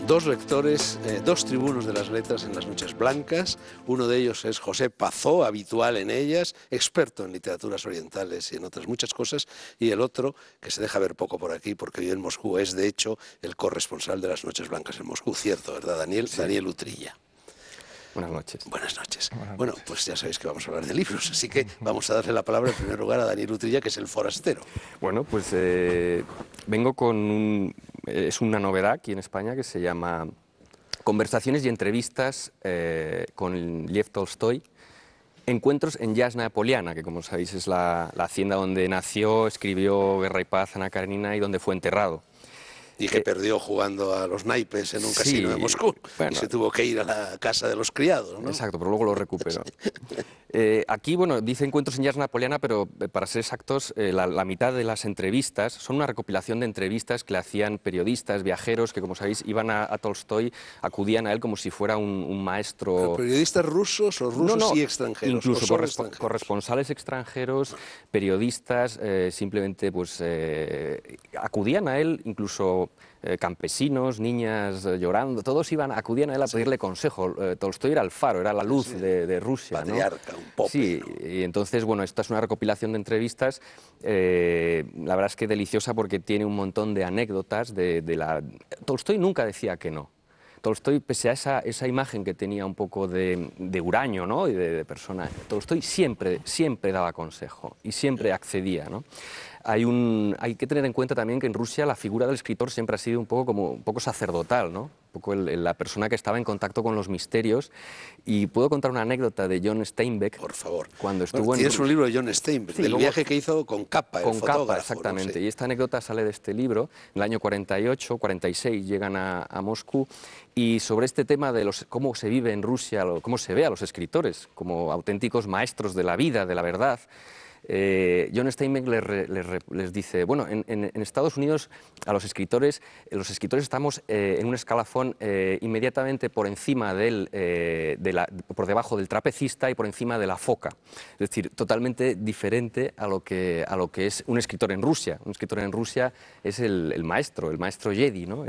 Dos lectores, dos tribunos de las letras en las noches blancas. Uno de ellos es José Pazó, habitual en ellas, experto en literaturas orientales y en otras muchas cosas. Y el otro, que se deja ver poco por aquí porque vive en Moscú, es de hecho el corresponsal de las noches blancas en Moscú. Cierto, ¿verdad, Daniel? Sí. Daniel Utrilla. Buenas noches. Buenas noches. Buenas Bueno, noches. pues ya sabéis que vamos a hablar de libros, así que vamos a darle la palabra en primer lugar a Daniel Utrilla, que es el forastero. Bueno, pues vengo con es una novedad aquí en España que se llama Conversaciones y entrevistas con Lev Tolstoy. Encuentros en Yasna Poliana, que como sabéis es la hacienda donde nació, escribió Guerra y Paz, Ana Karenina y donde fue enterrado. Y que perdió jugando a los naipes en un casino de Sí, Moscú. bueno, Y se tuvo que ir a la casa de los criados, ¿no? exacto, pero luego lo recuperó. Aquí, bueno, dice Encuentros en Yasna Poliana, pero para ser exactos, la mitad de las entrevistas son una recopilación de entrevistas que le hacían periodistas, viajeros, que como sabéis iban a Tolstoy, acudían a él como si fuera un maestro. ¿Pero periodistas rusos o rusos No, y extranjeros? incluso ¿O solo extranjeros? corresponsales extranjeros, periodistas, simplemente pues acudían a él, incluso campesinos, niñas llorando, todos acudían a él a pedirle consejo. Tolstoy era el faro, era la luz de Rusia, ¿no? Patriarca, un pope, Sí, ¿no? y entonces, bueno, esta es una recopilación de entrevistas, la verdad es que deliciosa porque tiene un montón de anécdotas Tolstoy nunca decía que no. Tolstoy, pese a esa imagen que tenía un poco de huraño, ¿no? Y de persona, Tolstoy siempre daba consejo y siempre accedía, ¿no? Hay que tener en cuenta también que en Rusia la figura del escritor siempre ha sido un poco sacerdotal, ¿no? Un poco la persona que estaba en contacto con los misterios. Y puedo contar una anécdota de John Steinbeck. Por favor. Cuando estuvo Bueno, tienes en un libro de John Steinbeck, Sí, del luego, viaje que hizo con Capa, el con fotógrafo, Capa, exactamente. ¿no? Sí. Y esta anécdota sale de este libro. En el año 48, 46 llegan a Moscú. Y sobre este tema de cómo se vive en Rusia, cómo se ve a los escritores como auténticos maestros de la vida, de la verdad, John Steinbeck les dice, bueno, en Estados Unidos los escritores estamos en un escalafón inmediatamente por encima por debajo del trapecista y por encima de la foca. Es decir, totalmente diferente a lo que es un escritor en Rusia. Un escritor en Rusia es el maestro Jedi, ¿no?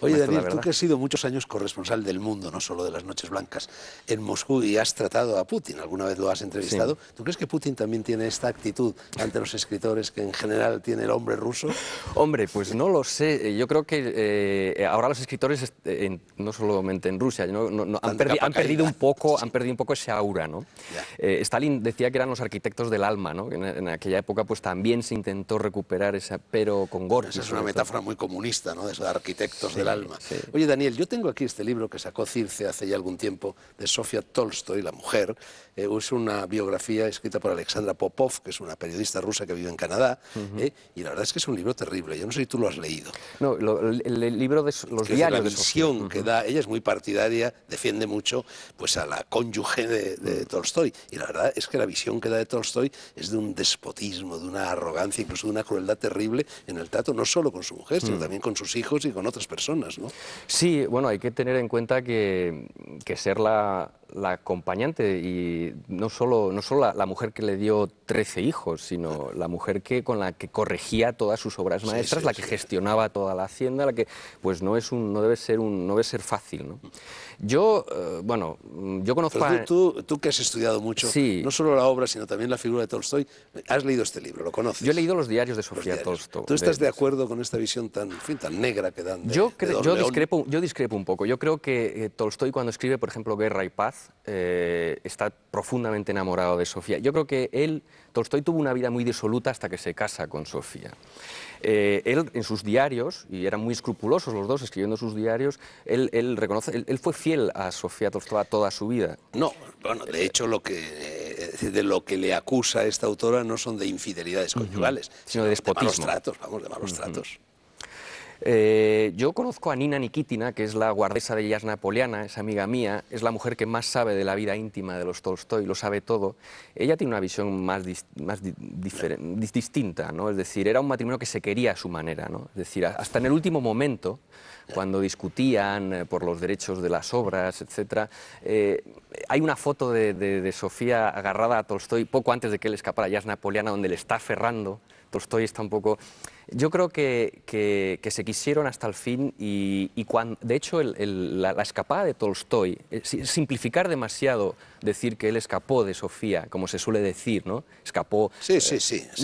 Oye, Daniel, tú que has sido muchos años corresponsal del Mundo, no solo de las Noches Blancas, en Moscú, y has tratado a Putin, alguna vez lo has entrevistado, Sí. ¿tú crees que Putin también tiene esta actitud ante los escritores que en general tiene el hombre ruso? Hombre, pues no lo sé. Yo creo que ahora los escritores, no solamente en Rusia, han perdido un poco ese aura, ¿no? Stalin decía que eran los arquitectos del alma, ¿no? En aquella época pues también se intentó recuperar esa, pero con Gorky. Esa es una metáfora muy comunista, ¿no? De esos arquitectos del alma. Sí. Oye, Daniel, yo tengo aquí este libro que sacó Circe hace ya algún tiempo, de Sofía Tolstoy, la mujer. Es una biografía escrita por Alexandra Popov, que es una periodista rusa que vive en Canadá, y la verdad es que es un libro terrible. Yo no sé si tú lo has leído. No, el libro de los diarios de la visión que da, ella es muy partidaria, defiende mucho pues a la cónyuge de Tolstoy, y la verdad es que la visión que da de Tolstoy es de un despotismo, de una arrogancia, incluso de una crueldad terrible en el trato, no solo con su mujer, sino también con sus hijos y con otras personas, ¿no? Sí, bueno, hay que tener en cuenta que ser la acompañante y no solo la mujer que le dio 13 hijos, sino la mujer con la que corregía todas sus obras maestras, la que gestionaba toda la hacienda, la que pues no debe ser fácil, ¿no? Yo conozco Pero tú que has estudiado mucho, sí, no solo la obra, sino también la figura de Tolstoy, has leído este libro, ¿lo conoces? Yo he leído los diarios de Sofía Tolstoy. ¿Tú estás de acuerdo con esta visión tan negra que dan de Yo discrepo un poco. Yo creo que Tolstoy, cuando escribe, por ejemplo, Guerra y Paz, está profundamente enamorado de Sofía. Yo creo que Tolstoy tuvo una vida muy disoluta hasta que se casa con Sofía. Él, en sus diarios, y eran muy escrupulosos los dos escribiendo sus diarios, él fue fiel a Sofía Tolstoy toda su vida. No, bueno, de hecho de lo que le acusa esta autora no son de infidelidades conyugales, sino de despotismo. De malos tratos, vamos, de malos tratos. Yo conozco a Nina Nikitina, que es la guardesa de Yasna Poliana, es amiga mía, es la mujer que más sabe de la vida íntima de los Tolstoy, lo sabe todo. Ella tiene una visión más distinta, ¿no? Es decir, era un matrimonio que se quería a su manera, ¿no? Es decir, hasta en el último momento, cuando discutían por los derechos de las obras, etc., hay una foto de Sofía agarrada a Tolstoy poco antes de que él escapara a Yasna Poliana, donde le está aferrando. Tolstoy está un poco... Yo creo que se quisieron hasta el fin y de hecho la escapada de Tolstói, simplificar demasiado, decir que él escapó de Sofía, como se suele decir, ¿no? Escapó... Sí.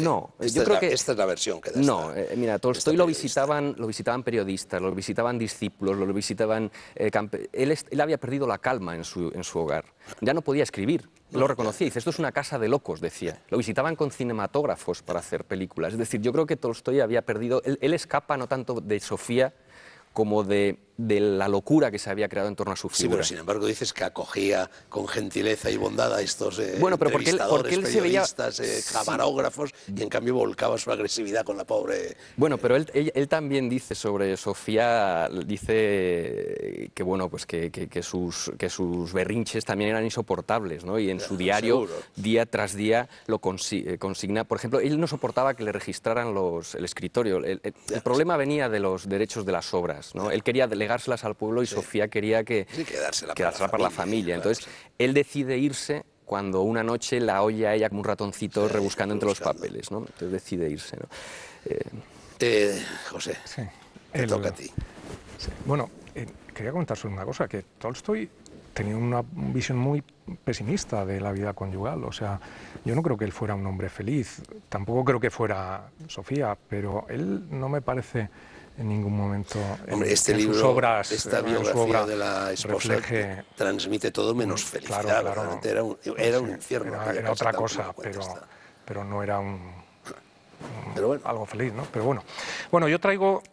No, Yo creo que... Esta es la versión que da. No, mira, Tolstói lo visitaban periodistas, lo visitaban discípulos, lo visitaban... Él había perdido la calma en su hogar, ya no podía escribir. Lo reconocía, dice, esto es una casa de locos, decía. Lo visitaban con cinematógrafos para hacer películas. Es decir, yo creo que Tolstói había perdido... Él escapa no tanto de Sofía como de la locura que se había creado en torno a su figura. Sí, pero sin embargo dices que acogía con gentileza y bondad a estos bueno, pero porque él periodistas, se veía... camarógrafos, y en cambio volcaba su agresividad con la pobre... Bueno, pero él también dice sobre Sofía, dice que, bueno, pues que sus berrinches también eran insoportables, ¿no? Y en su diario, seguro, día tras día, lo consigna. Por ejemplo, él no soportaba que le registraran el escritorio. El problema venía de los derechos de las obras, ¿no? Él quería delegárselas al pueblo y Sofía quería quedársela para la familia. Entonces, él decide irse cuando una noche la oye a ella como un ratoncito rebuscando entre los papeles, ¿no? Entonces decide irse, ¿no? José, te toca a ti. Sí. Bueno, quería comentar sobre una cosa, que Tolstói tenía una visión muy pesimista de la vida conyugal. O sea, yo no creo que él fuera un hombre feliz, tampoco creo que fuera Sofía, pero él no me parece en ningún momento Hombre, este libro, sus obras, esta biografía de la esposa transmite todo menos felicidad. Claro, realmente era un infierno. Era otra cosa, pero no era algo feliz, ¿no? Pero bueno, yo traigo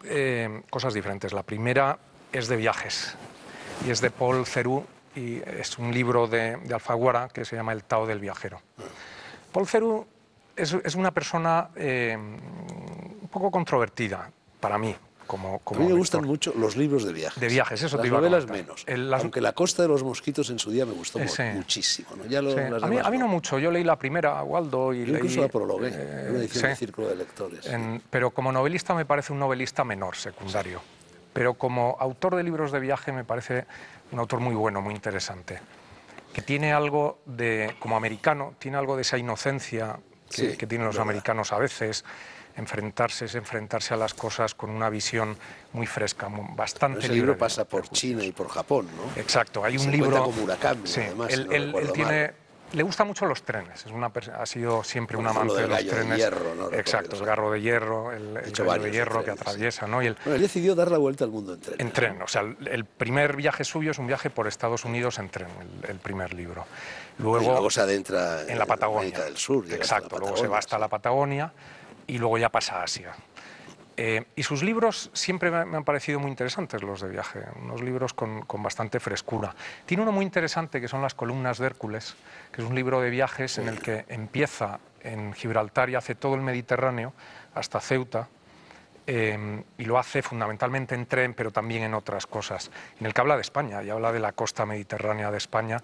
cosas diferentes. La primera es de viajes y es de Paul Theroux y es un libro de Alfaguara que se llama El Tao del viajero. Paul Theroux es una persona un poco controvertida para mí. A mí me gustan mucho los libros de viajes. De viajes, eso te iba a comentar. Las novelas menos. Aunque La Costa de los Mosquitos en su día me gustó muchísimo, ¿no? Ya a mí no mucho. Yo leí la primera, Waldo, y incluso la prologué, una edición del Círculo de Lectores. Pero como novelista me parece un novelista menor, secundario. Pero como autor de libros de viaje me parece un autor muy bueno, muy interesante. Que tiene algo como americano, tiene algo de esa inocencia que tienen los americanos a veces. Enfrentarse a las cosas con una visión muy fresca, bastante libre. El libro pasa por China y por Japón, ¿no? Exacto, hay un libro... con Murakami, además, le gustan mucho los trenes, ha sido siempre un amante de los trenes. De hierro, ¿no? Exacto, el Garro de Hierro, el gallo de hierro que atraviesa, ¿no? Él decidió dar la vuelta al mundo en tren. En tren, o sea, el primer viaje suyo es un viaje por Estados Unidos en tren, el primer libro. Luego se adentra en la Patagonia. América del Sur. Exacto, luego se va hasta la Patagonia y luego ya pasa a Asia. Y sus libros siempre me han parecido muy interesantes, los de viaje, unos libros con bastante frescura. Tiene uno muy interesante que son Las columnas de Hércules, que es un libro de viajes en el que empieza en Gibraltar y hace todo el Mediterráneo hasta Ceuta, y lo hace fundamentalmente en tren, pero también en otras cosas, en el que habla de España y habla de la costa mediterránea de España,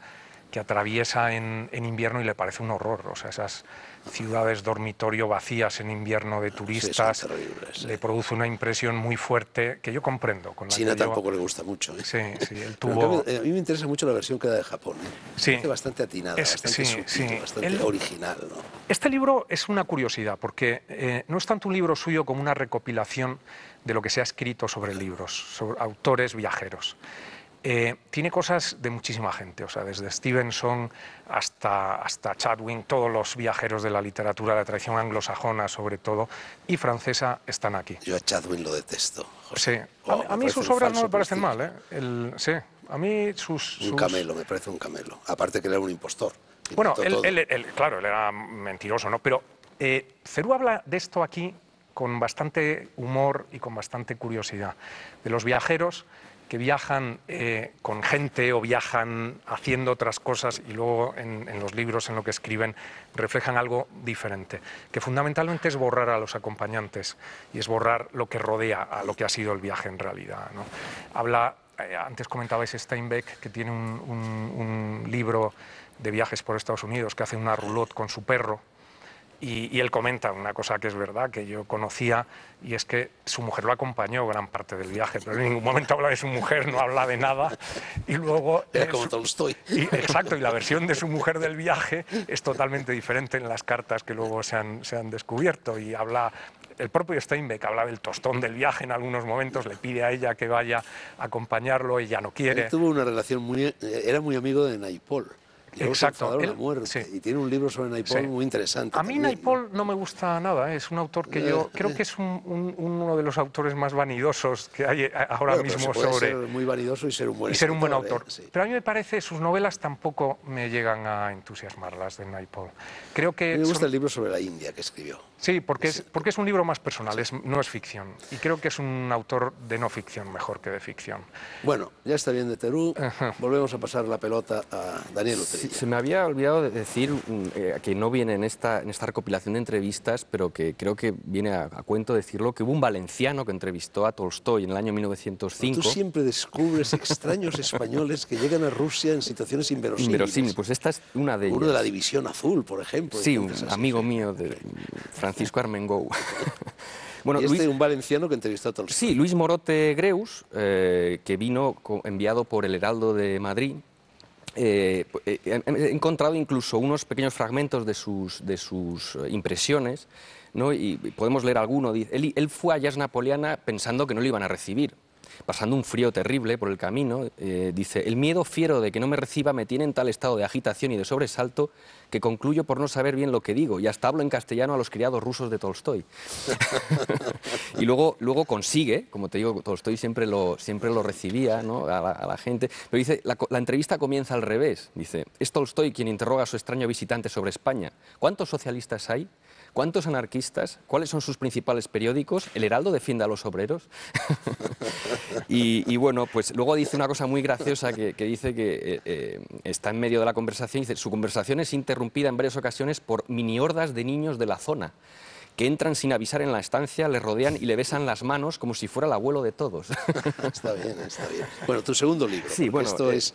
que atraviesa en invierno y le parece un horror. O sea, esas ciudades dormitorio vacías en invierno de turistas, le produce una impresión muy fuerte que yo comprendo. China tampoco le gusta mucho. Sí, él tuvo... A mí me interesa mucho la versión que da de Japón. Sí. Es bastante atinada, bastante sutil, bastante original, ¿no? Este libro es una curiosidad, porque no es tanto un libro suyo como una recopilación de lo que se ha escrito sobre libros, sobre autores viajeros. Tiene cosas de muchísima gente, o sea, desde Stevenson hasta Chadwick, todos los viajeros de la literatura, de la tradición anglosajona sobre todo, y francesa están aquí. Yo a Chadwick lo detesto, José. Sí. A mí sus obras no me parecen mal, ¿eh? Sí, a mí Un camelo, me parece un camelo, aparte que él era un impostor. Bueno, claro, él era mentiroso, ¿no? Pero Theroux habla de esto aquí con bastante humor y con bastante curiosidad, de los viajeros que viajan con gente o viajan haciendo otras cosas y luego en los libros, en lo que escriben, reflejan algo diferente, que fundamentalmente es borrar a los acompañantes y es borrar lo que rodea a lo que ha sido el viaje en realidad, ¿no? Habla, antes comentabais Steinbeck, que tiene un libro de viajes por Estados Unidos, que hace una roulotte con su perro. Y él comenta una cosa que es verdad, que yo conocía, y es que su mujer lo acompañó gran parte del viaje, pero en ningún momento habla de su mujer, no habla de nada. Y luego... Era como Tolstói. Exacto, y la versión de su mujer del viaje es totalmente diferente en las cartas que luego se han descubierto, y habla el propio Steinbeck habla del tostón del viaje en algunos momentos, le pide a ella que vaya a acompañarlo, ella no quiere. Él tuvo una relación era muy amigo de Naipaul. Y luego se Exacto. enfadaron a muerte. Sí. Y tiene un libro sobre Naipaul Sí. muy interesante. A mí también, Naipaul no me gusta nada, ¿eh? Es un autor que yo creo que es uno de los autores más vanidosos que hay ahora Bueno, mismo pero se puede sobre... ser muy vanidoso y ser un buen Y ser un buen escritor, autor. Sí. Pero a mí me parece, sus novelas tampoco me llegan a entusiasmar, las de Naipaul. Creo que A mí me gusta el libro sobre la India que escribió. Sí, porque es un libro más personal, no es ficción. Y creo que es un autor de no ficción mejor que de ficción. Bueno, ya está bien de Terú. Volvemos a pasar la pelota a Daniel Utrilla. Se me había olvidado de decir que no viene en esta recopilación de entrevistas, pero que creo que viene a cuento decirlo, que hubo un valenciano que entrevistó a Tolstói en el año 1905. Tú siempre descubres extraños españoles que llegan a Rusia en situaciones inverosímiles. Inverosímil, pues esta es una de ellas. Uno de la División Azul, por ejemplo. Sí, un amigo mío, Francisco Armengou. Bueno, y un valenciano que entrevistó a Tolstói. Sí, Luis Morote Greus, que vino enviado por el Heraldo de Madrid. He encontrado incluso unos pequeños fragmentos de sus impresiones, ¿no? Y podemos leer alguno. Él fue a Yas Napoleana pensando que no le iban a recibir, pasando un frío terrible por el camino. Dice, el miedo fiero de que no me reciba me tiene en tal estado de agitación y de sobresalto que concluyo por no saber bien lo que digo y hasta hablo en castellano a los criados rusos de Tolstói. Y luego consigue, como te digo, Tolstói siempre lo recibía, ¿no? a la gente, pero dice, la entrevista comienza al revés. Dice, es Tolstói quien interroga a su extraño visitante sobre España. ¿Cuántos socialistas hay? ¿Cuántos anarquistas? ¿Cuáles son sus principales periódicos? ¿El Heraldo defiende a los obreros? y bueno, pues luego dice una cosa muy graciosa que dice que está en medio de la conversación. Dice, su conversación es interrumpida en varias ocasiones por mini hordas de niños de la zona que entran sin avisar en la estancia, le rodean y le besan las manos como si fuera el abuelo de todos. Está bien, está bien. Bueno, tu segundo libro. Sí, bueno, esto es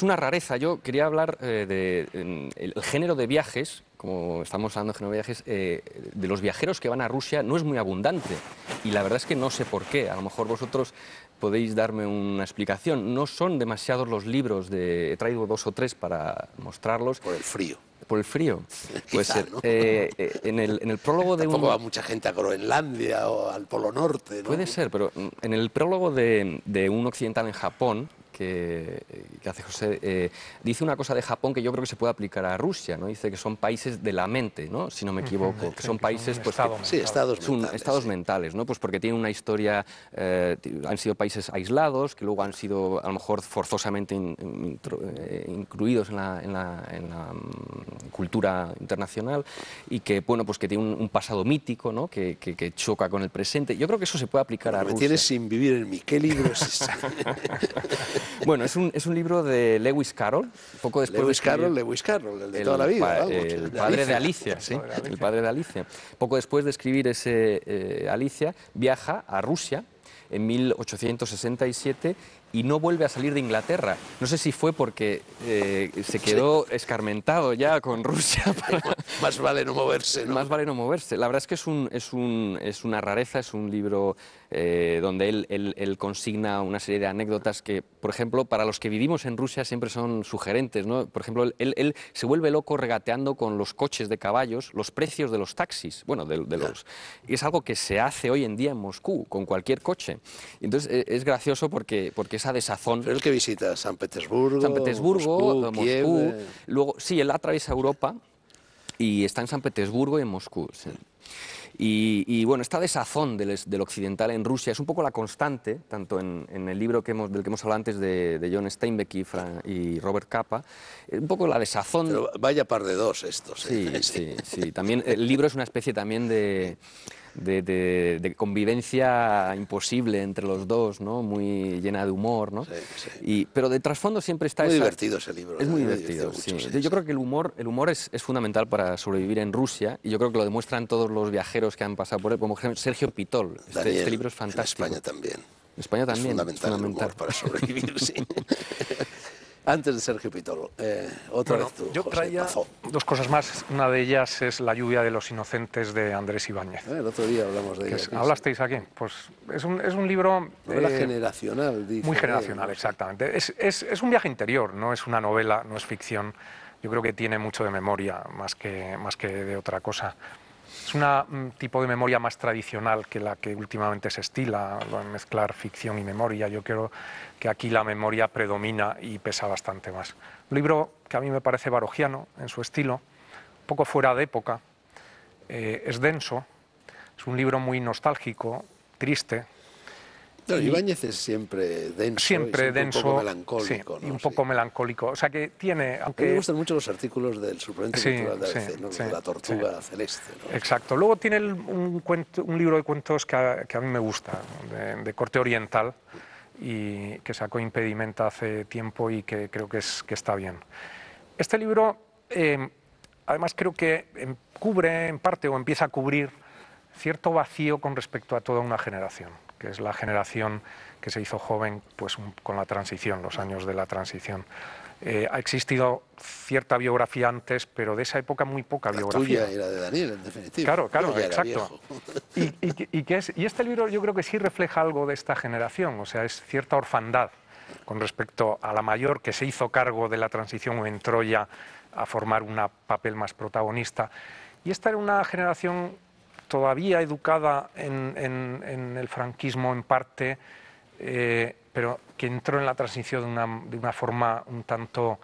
una rareza. Yo quería hablar del género de viajes, como estamos hablando de género de viajes, de los viajeros que van a Rusia no es muy abundante. Y la verdad es que no sé por qué. A lo mejor vosotros podéis darme una explicación. No son demasiados los libros, he traído 2 o 3 para mostrarlos. Por el frío. Por el frío. Puede ser. ¿No? En el prólogo de Tampoco va mucha gente a Groenlandia o al Polo Norte, ¿no? Puede ser, pero en el prólogo de un occidental en Japón, que hace José, dice una cosa de Japón que yo creo que se puede aplicar a Rusia, ¿no? Dice que son países de la mente, ¿no? Si no me equivoco, que son países... pues, estados mentales, ¿no? Pues porque tienen una historia, han sido países aislados, que luego han sido a lo mejor forzosamente incluidos en la cultura internacional y que, bueno, pues que tiene un pasado mítico, ¿no? Que choca con el presente. Yo creo que eso se puede aplicar a Rusia. Me tienes sin vivir en mí. ¿Qué libro es ese? Bueno, es un libro de Lewis Carroll, poco después Lewis Carroll, el de toda la vida. El padre de Alicia, sí, el padre de Alicia. Poco después de escribir ese Alicia, viaja a Rusia en 1867 y no vuelve a salir de Inglaterra. No sé si fue porque se quedó escarmentado ya con Rusia. Más vale no moverse, ¿no? Más vale no moverse. La verdad es que es una rareza, es un libro donde él consigna una serie de anécdotas que, por ejemplo, para los que vivimos en Rusia siempre son sugerentes, ¿no? Por ejemplo, él se vuelve loco regateando con los coches de caballos los precios de los taxis. Bueno, y es algo que se hace hoy en día en Moscú, con cualquier coche. Y entonces es gracioso porque esa desazón... Pero él que visita San Petersburgo, Moscú, Kiev... Luego, sí, él atraviesa Europa y está en San Petersburgo y en Moscú, sí. Y bueno, esta desazón del occidental en Rusia es un poco la constante, tanto en el libro del que hemos hablado antes de John Steinbeck y Robert Capa, un poco la desazón... Pero vaya par de dos estos. Sí. También, el libro es una especie también de convivencia imposible entre los dos, ¿no? Muy llena de humor, ¿no? Sí. Pero de trasfondo siempre está... Muy divertido ese libro. Es muy divertido, sí. Mucho, yo creo que el humor es fundamental para sobrevivir en Rusia y yo creo que lo demuestran todos los viajeros que han pasado por él, como ejemplo Sergio Pitol. Este libro es fantástico. En España también. En España también. Es fundamental el humor para sobrevivir, sí. Antes de Sergio Pitol, otra vez tú, yo José traía Pazó. 2 cosas más. Una de ellas es La lluvia de los inocentes de Andrés Ibáñez. El otro día hablamos de ella. ¿Hablasteis aquí? Pues es un libro... Novela generacional, dice. Muy generacional, exactamente. Es un viaje interior, no es una novela, no es ficción. Yo creo que tiene mucho de memoria, más que de otra cosa. Es un tipo de memoria más tradicional que la que últimamente se estila, lo de mezclar ficción y memoria. Yo creo que aquí la memoria predomina y pesa bastante más. Un libro que a mí me parece barogiano en su estilo, un poco fuera de época, es denso, es un libro muy nostálgico, triste. No, Ibáñez es siempre denso, Siempre denso, un poco melancólico. sí, ¿no? y un poco melancólico. O sea que tiene, A mí aunque... me gustan mucho los artículos del suplemento cultural de ABC, ¿no? sí, De la tortuga celeste. ¿no? Exacto. Luego tiene un libro de cuentos que a mí me gusta, de corte oriental, y que sacó Impedimenta hace tiempo y que creo que está bien. Este libro, además, creo que cubre en parte o empieza a cubrir cierto vacío con respecto a toda una generación, que es la generación que se hizo joven pues, con la transición, los años de la transición. Ha existido cierta biografía antes, pero de esa época muy poca biografía. La tuya y la de Daniel, en definitiva. Claro, exacto. Y este libro yo creo que sí refleja algo de esta generación, o sea, es cierta orfandad con respecto a la mayor que se hizo cargo de la transición o entró ya a formar un papel más protagonista. Y esta era una generación todavía educada en el franquismo en parte, pero que entró en la transición de una forma un tanto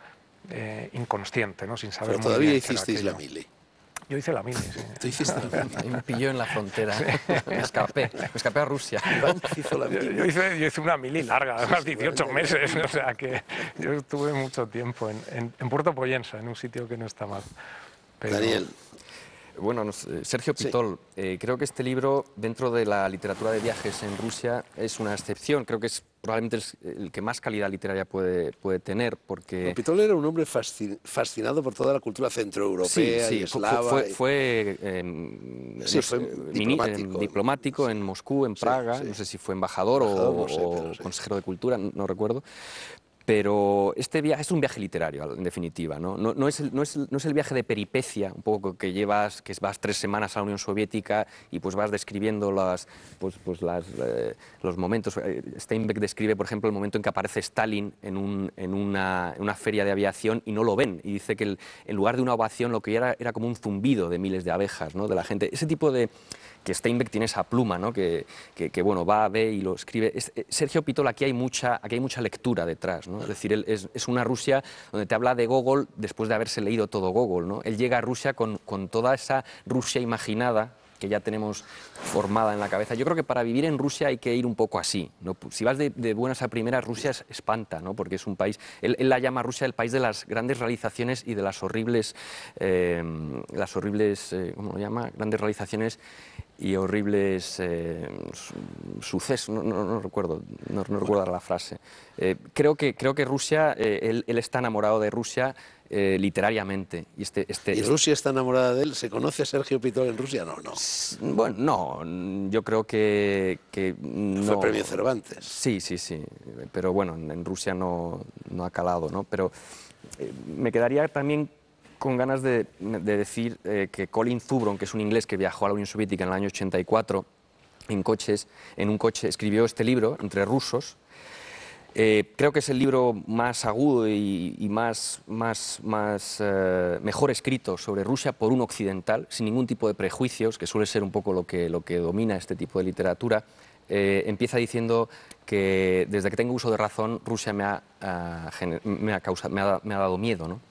inconsciente, ¿no? Sin saber pero muy todavía bien hicisteis la mili. Yo hice la mili, sí. Tú hiciste la mili. Ahí me pilló en la frontera, me escapé a Rusia. Hizo la mili. Yo hice una mili larga, además 18 meses, o sea que yo estuve mucho tiempo en Puerto Poyensa, en un sitio que no está mal. Pero... Daniel. Bueno, Sergio Pitol, creo que este libro, dentro de la literatura de viajes en Rusia, es una excepción. Creo que es probablemente el que más calidad literaria puede tener, porque... Pitol era un hombre fascinado por toda la cultura centroeuropea y eslava. Fue diplomático sí. en Moscú, en Praga, no sé si fue embajador o consejero de cultura, no recuerdo. Pero este viaje es un viaje literario, en definitiva, ¿no? No es el viaje de peripecia, un poco que vas 3 semanas a la Unión Soviética y pues vas describiendo los momentos. Steinbeck describe, por ejemplo, el momento en que aparece Stalin en una feria de aviación y no lo ven. Y dice que en lugar de una ovación lo que era como un zumbido de miles de abejas, ¿no? De la gente. Ese tipo de... que Steinbeck tiene esa pluma, ¿no? que bueno, ve y lo escribe. Sergio Pitol, aquí hay mucha lectura detrás, ¿no? Es decir, es una Rusia donde te habla de Gogol después de haberse leído todo Gogol, ¿no? Él llega a Rusia con toda esa Rusia imaginada que ya tenemos formada en la cabeza. Yo creo que para vivir en Rusia hay que ir un poco así, ¿no? Si vas de buenas a primeras, Rusia espanta, ¿no? Porque es un país... Él la llama Rusia el país de las grandes realizaciones y de las horribles... ¿cómo lo llama? Grandes realizaciones y horribles sucesos. No recuerdo la frase. Creo que Rusia, él está enamorado de Rusia literariamente. ¿Y Rusia está enamorada de él? ¿Se conoce a Sergio Pitol en Rusia? No. Bueno, no, yo creo que no. Fue premio Cervantes. Sí, pero bueno, en Rusia no ha calado, ¿no? Pero me quedaría también con ganas de decir que Colin Zubron, que es un inglés que viajó a la Unión Soviética en el año 84, en un coche escribió este libro, Entre rusos. Creo que es el libro más agudo y mejor escrito sobre Rusia por un occidental, sin ningún tipo de prejuicios, que suele ser un poco lo que domina este tipo de literatura. Empieza diciendo que desde que tengo uso de razón Rusia me ha dado miedo, ¿no?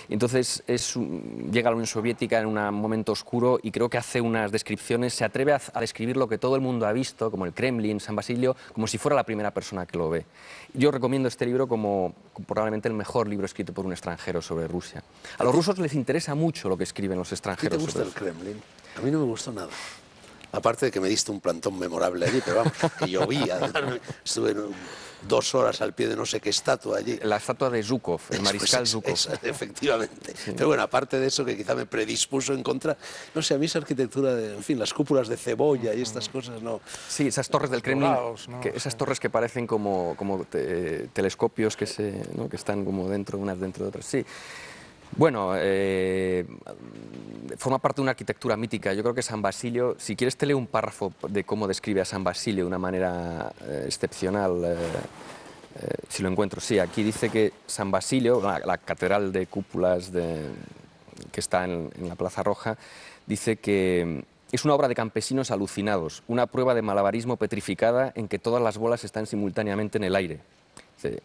Entonces llega a la Unión Soviética en un momento oscuro y creo que hace unas descripciones, se atreve a describir lo que todo el mundo ha visto, como el Kremlin, San Basilio, como si fuera la primera persona que lo ve. Yo recomiendo este libro como probablemente el mejor libro escrito por un extranjero sobre Rusia. A los rusos les interesa mucho lo que escriben los extranjeros. ¿A ti te gusta el Kremlin? A mí no me gustó nada. Aparte de que me diste un plantón memorable allí, pero vamos, que llovía. Estuve 2 horas al pie de no sé qué estatua allí. La estatua de Zhukov, el mariscal Zhukov. Efectivamente. Sí. Pero bueno, aparte de eso, que quizá me predispuso en contra, no sé, a mí esa arquitectura, en fin, las cúpulas de cebolla y estas cosas, no. Sí, esas torres del Kremlin, ¿no? Esas torres que parecen como telescopios que están como unas dentro de otras. Sí. Bueno, forma parte de una arquitectura mítica. Yo creo que San Basilio, si quieres te leo un párrafo de cómo describe a San Basilio de una manera excepcional, si lo encuentro. Sí, aquí dice que San Basilio, la catedral de cúpulas que está en la Plaza Roja, dice que es una obra de campesinos alucinados, una prueba de malabarismo petrificada en que todas las bolas están simultáneamente en el aire.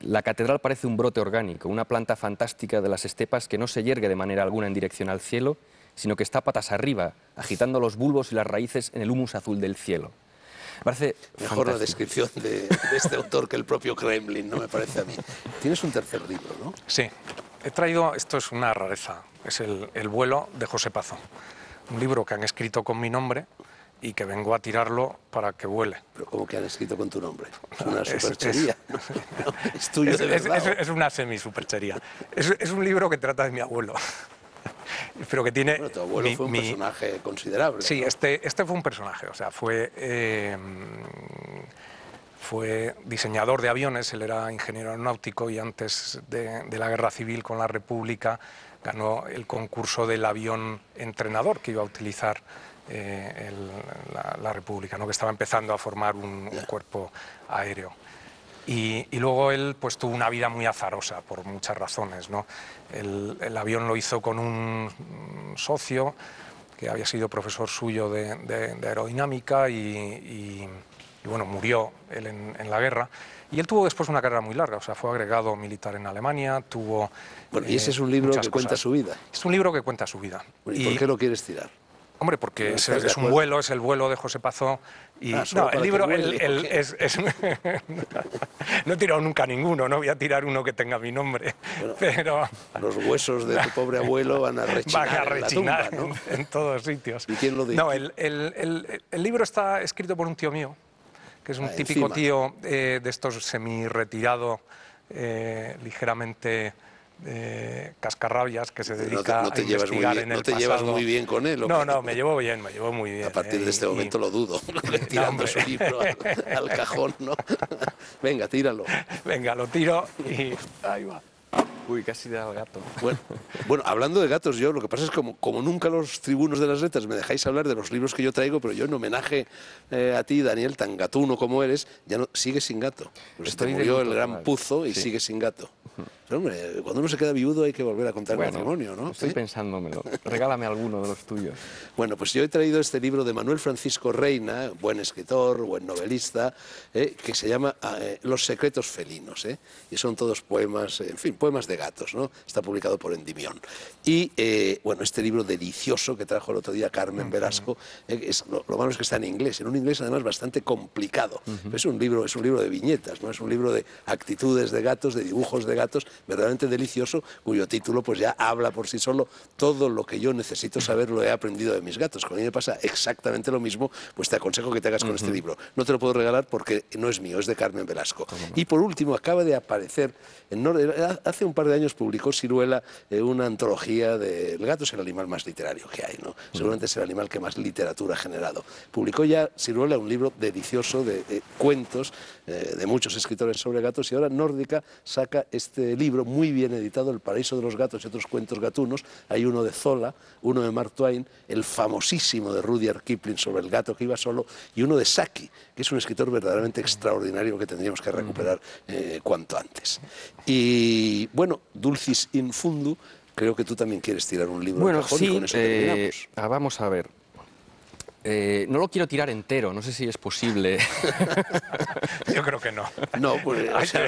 La catedral parece un brote orgánico, una planta fantástica de las estepas que no se yergue de manera alguna en dirección al cielo, sino que está patas arriba, agitando los bulbos y las raíces en el humus azul del cielo. Parece mejor la fantástico. descripción de este autor que el propio Kremlin, ¿no? Me parece a mí. Tienes un tercer libro, ¿no? Sí, he traído, esto es una rareza, es El vuelo de José Pazó, un libro que han escrito con mi nombre y que vengo a tirarlo para que vuele. Pero ¿cómo que han escrito con tu nombre? Es una superchería. Es tuyo de verdad. Es una semi-superchería. Es un libro que trata de mi abuelo. Pero que tiene... Bueno, tu abuelo fue un personaje considerable. Sí, ¿no? este fue un personaje, o sea, fue diseñador de aviones, él era ingeniero aeronáutico y antes de la Guerra Civil con la República ganó el concurso del avión entrenador que iba a utilizar la República, ¿no? Que estaba empezando a formar un cuerpo aéreo. Y luego él pues, tuvo una vida muy azarosa por muchas razones, ¿no? El avión lo hizo con un socio que había sido profesor suyo de aerodinámica y bueno, murió él en la guerra. Y él tuvo después una carrera muy larga, o sea, fue agregado militar en Alemania, tuvo... Bueno, y ese es un libro que cuenta su vida. Es un libro que cuenta su vida. Bueno, ¿y por qué lo quieres tirar? Hombre, porque ¿No es estás un vuelo, es el vuelo de José Pazó. Y no, el libro no he tirado nunca ninguno, no voy a tirar uno que tenga mi nombre. Bueno, pero los huesos de tu pobre abuelo van a rechinar, en la tumba, ¿no? en todos sitios. ¿Y quién lo dice? No, el libro está escrito por un tío mío, que es un típico encima. tío de estos semi-retirado, ligeramente... cascarrabias, que se dedica a investigar en el pasado. ¿No te llevas muy bien con él? No, me llevo muy bien. A partir de este momento lo dudo, tirando su libro al cajón, ¿no? Venga, tíralo. Venga, lo tiro y ahí va. Uy, casi da al gato. Bueno, hablando de gatos, yo lo que pasa es que como nunca los tribunos de las letras me dejáis hablar de los libros que yo traigo, pero yo en homenaje a ti, Daniel, tan gatuno como eres, ya no sigues sin gato. Pues te murió el gran Puzo y sigues sin gato. Pero, hombre, cuando uno se queda viudo hay que volver a contar el matrimonio, ¿no? Estoy pensándomelo. Regálame alguno de los tuyos. Bueno, pues yo he traído este libro de Manuel Francisco Reina, buen escritor, buen novelista, que se llama Los secretos felinos, y son todos poemas, en fin, poemas de gatos, ¿no? Está publicado por Endymion. Y, bueno, este libro delicioso que trajo el otro día Carmen Velasco, lo malo es que está en inglés, en un inglés además bastante complicado. Es un libro de viñetas, ¿no? Es un libro de actitudes de gatos, de dibujos de gatos, verdaderamente delicioso, cuyo título pues ya habla por sí solo. Todo lo que yo necesito saber lo he aprendido de mis gatos. Con mí me pasa exactamente lo mismo, pues te aconsejo que te hagas con este libro. No te lo puedo regalar porque no es mío, es de Carmen Velasco. Y por último, acaba de aparecer, hace un par de años publicó Siruela una antología de El gato es el animal más literario que hay, ¿no? Seguramente es el animal que más literatura ha generado. Publicó ya Siruela un libro delicioso de cuentos de muchos escritores sobre gatos y ahora Nórdica saca este libro muy bien editado, El paraíso de los gatos y otros cuentos gatunos. Hay uno de Zola, uno de Mark Twain, el famosísimo de Rudyard Kipling sobre el gato que iba solo y uno de Saki, que es un escritor verdaderamente extraordinario que tendríamos que recuperar cuanto antes. Y bueno, Dulcis in Fundo, creo que tú también quieres tirar un libro al cajón y con eso terminamos. Vamos a ver. No lo quiero tirar entero, no sé si es posible. Yo creo que no. No, pues, o sea,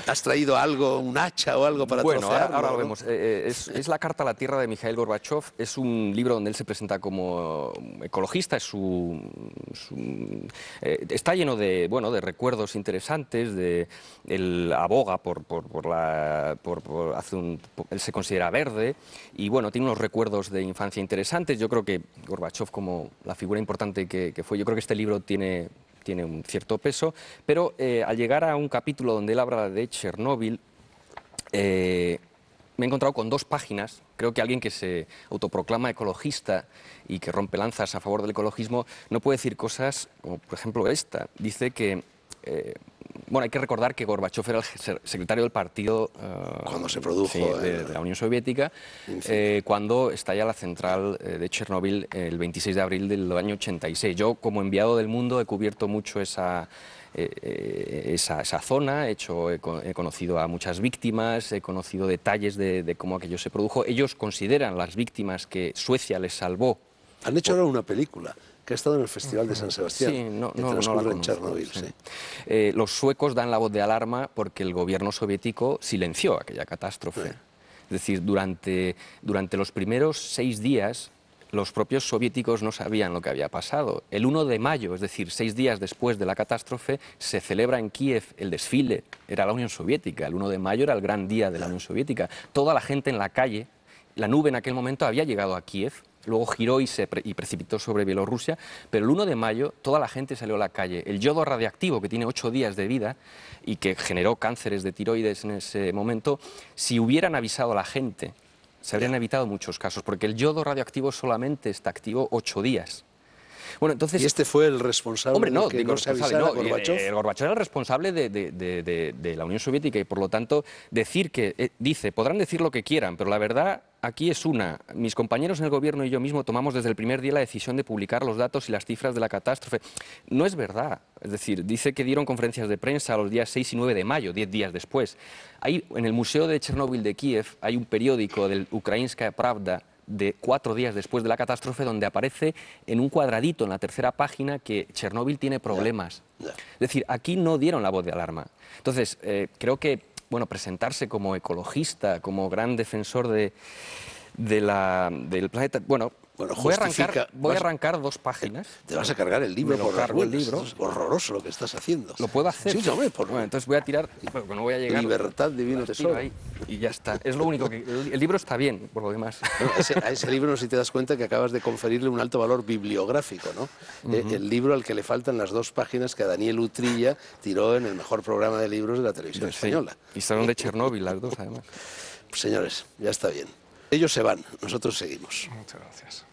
¿has traído algo, un hacha o algo para trocearlo? Ahora lo vemos. Es La carta a la tierra de Mikhail Gorbachev. Es un libro donde él se presenta como ecologista. Está lleno de recuerdos interesantes. Él aboga él se considera verde y bueno, tiene unos recuerdos de infancia interesantes. Yo creo que Gorbachev, como la figura importante que fue, yo creo que este libro tiene un cierto peso, pero al llegar a un capítulo donde él habla de Chernóbil, me he encontrado con 2 páginas. Creo que alguien que se autoproclama ecologista y que rompe lanzas a favor del ecologismo no puede decir cosas como, por ejemplo, esta. Dice que... bueno, hay que recordar que Gorbachev era el secretario del partido cuando se produjo de la Unión Soviética, cuando estalla la central de Chernóbil el 26 de abril del año 86. Yo, como enviado del Mundo, he cubierto mucho esa zona, he conocido a muchas víctimas, he conocido detalles de cómo aquello se produjo. Ellos consideran, las víctimas, que Suecia les salvó Han hecho ahora una película que ha estado en el Festival de San Sebastián, Sí, no que la transcurre en conozco, Chernóbil. sí. Sí. Los suecos dan la voz de alarma porque el gobierno soviético silenció aquella catástrofe. Es decir, durante los primeros 6 días, los propios soviéticos no sabían lo que había pasado. El 1 de mayo, es decir, 6 días después de la catástrofe, se celebra en Kiev el desfile. Era la Unión Soviética. El 1 de mayo era el gran día de la Unión Soviética. Toda la gente en la calle, la nube en aquel momento había llegado a Kiev, luego giró y precipitó sobre Bielorrusia, pero el 1 de mayo toda la gente salió a la calle. El yodo radiactivo, que tiene 8 días de vida y que generó cánceres de tiroides en ese momento, si hubieran avisado a la gente, se habrían evitado muchos casos, porque el yodo radioactivo solamente está activo 8 días. Bueno, entonces, ¿Y este fue el responsable hombre, no, de que digo, no se avisara a Gorbachov? El Gorbachov era el responsable de la Unión Soviética y, por lo tanto, decir que, dice, podrán decir lo que quieran, pero la verdad aquí es una. Mis compañeros en el gobierno y yo mismo tomamos desde el primer día la decisión de publicar los datos y las cifras de la catástrofe. No es verdad. Es decir, dice que dieron conferencias de prensa los días 6 y 9 de mayo, 10 días después. En el Museo de Chernóbil de Kiev hay un periódico del Ukrainskaya Pravda de 4 días después de la catástrofe, donde aparece en un cuadradito en la tercera página que Chernóbil tiene problemas. Es decir, aquí no dieron la voz de alarma. Entonces, creo que, bueno, presentarse como ecologista, como gran defensor del planeta, bueno, voy a arrancar 2 páginas. Te vas a cargar el libro Me lo por las cargo el buenas. libro. Esto es horroroso lo que estás haciendo. ¿Lo puedo hacer? Sí, hombre, Bueno, entonces voy a tirar, porque no voy a llegar. Libertad, divino Las tesoro. tiro ahí y ya está. Es lo único que... El libro está bien, por lo demás. Bueno, a ese libro, si te das cuenta, que acabas de conferirle un alto valor bibliográfico, ¿no? El libro al que le faltan las 2 páginas que a Daniel Utrilla tiró en el mejor programa de libros de la televisión española. Y son de Chernóbil las 2, además. Pues, señores, ya está bien. Ellos se van, nosotros seguimos. Muchas gracias.